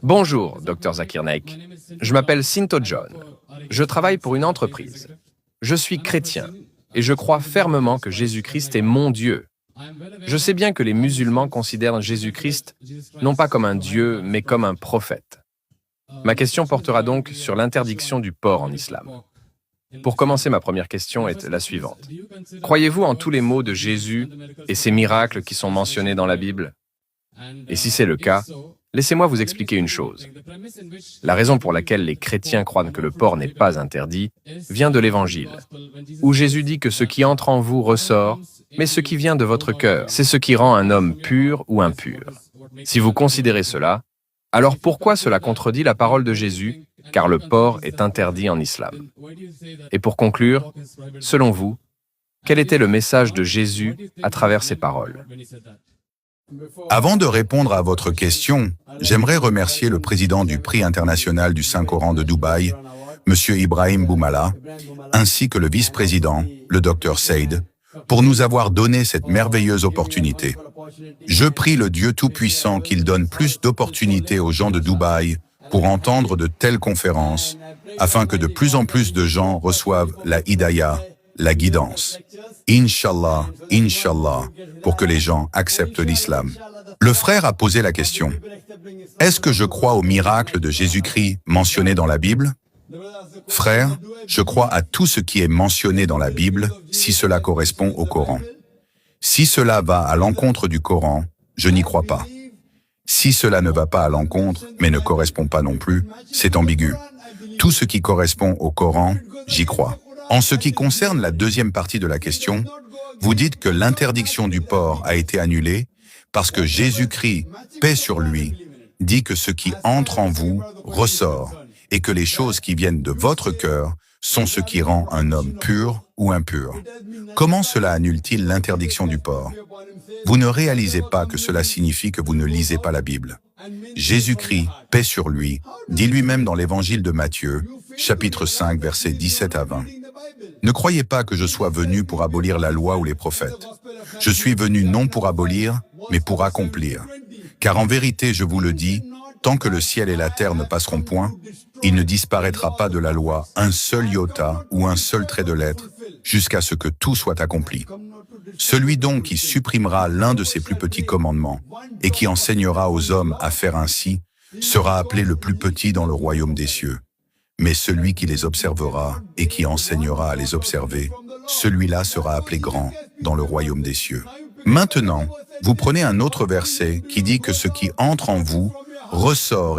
Bonjour, Dr Zakir Naik. Je m'appelle Sinto John. Je travaille pour une entreprise. Je suis chrétien et je crois fermement que Jésus-Christ est mon Dieu. Je sais bien que les musulmans considèrent Jésus-Christ non pas comme un Dieu, mais comme un prophète. Ma question portera donc sur l'interdiction du porc en islam. Pour commencer, ma première question est la suivante. Croyez-vous en tous les mots de Jésus et ses miracles qui sont mentionnés dans la Bible? Et si c'est le cas, laissez-moi vous expliquer une chose. La raison pour laquelle les chrétiens croient que le porc n'est pas interdit vient de l'Évangile, où Jésus dit que ce qui entre en vous ressort, mais ce qui vient de votre cœur, c'est ce qui rend un homme pur ou impur. Si vous considérez cela, alors pourquoi cela contredit la parole de Jésus, car le porc est interdit en islam? Et pour conclure, selon vous, quel était le message de Jésus à travers ces paroles? Avant de répondre à votre question, j'aimerais remercier le président du Prix international du Saint-Coran de Dubaï, M. Ibrahim Boumala, ainsi que le vice-président, le Dr Saïd, pour nous avoir donné cette merveilleuse opportunité. Je prie le Dieu Tout-Puissant qu'il donne plus d'opportunités aux gens de Dubaï pour entendre de telles conférences, afin que de plus en plus de gens reçoivent la hidayah, la guidance. Inch'Allah, Inch'Allah, pour que les gens acceptent l'islam. Le frère a posé la question. Est-ce que je crois aux miracles de Jésus-Christ mentionnés dans la Bible? Frère, je crois à tout ce qui est mentionné dans la Bible si cela correspond au Coran. Si cela va à l'encontre du Coran, je n'y crois pas. Si cela ne va pas à l'encontre, mais ne correspond pas non plus, c'est ambigu. Tout ce qui correspond au Coran, j'y crois. En ce qui concerne la deuxième partie de la question, vous dites que l'interdiction du porc a été annulée parce que Jésus-Christ, paix sur lui, dit que ce qui entre en vous ressort et que les choses qui viennent de votre cœur sont ce qui rend un homme pur ou impur. Comment cela annule-t-il l'interdiction du porc? Vous ne réalisez pas que cela signifie que vous ne lisez pas la Bible. Jésus-Christ, paix sur lui, dit lui-même dans l'évangile de Matthieu, chapitre 5, versets 17 à 20. Ne croyez pas que je sois venu pour abolir la loi ou les prophètes. Je suis venu non pour abolir, mais pour accomplir. Car en vérité, je vous le dis, tant que le ciel et la terre ne passeront point, il ne disparaîtra pas de la loi un seul iota ou un seul trait de lettre, jusqu'à ce que tout soit accompli. Celui donc qui supprimera l'un de ses plus petits commandements et qui enseignera aux hommes à faire ainsi, sera appelé le plus petit dans le royaume des cieux. Mais celui qui les observera et qui enseignera à les observer, celui-là sera appelé grand dans le royaume des cieux. Maintenant, vous prenez un autre verset qui dit que ce qui entre en vous ressort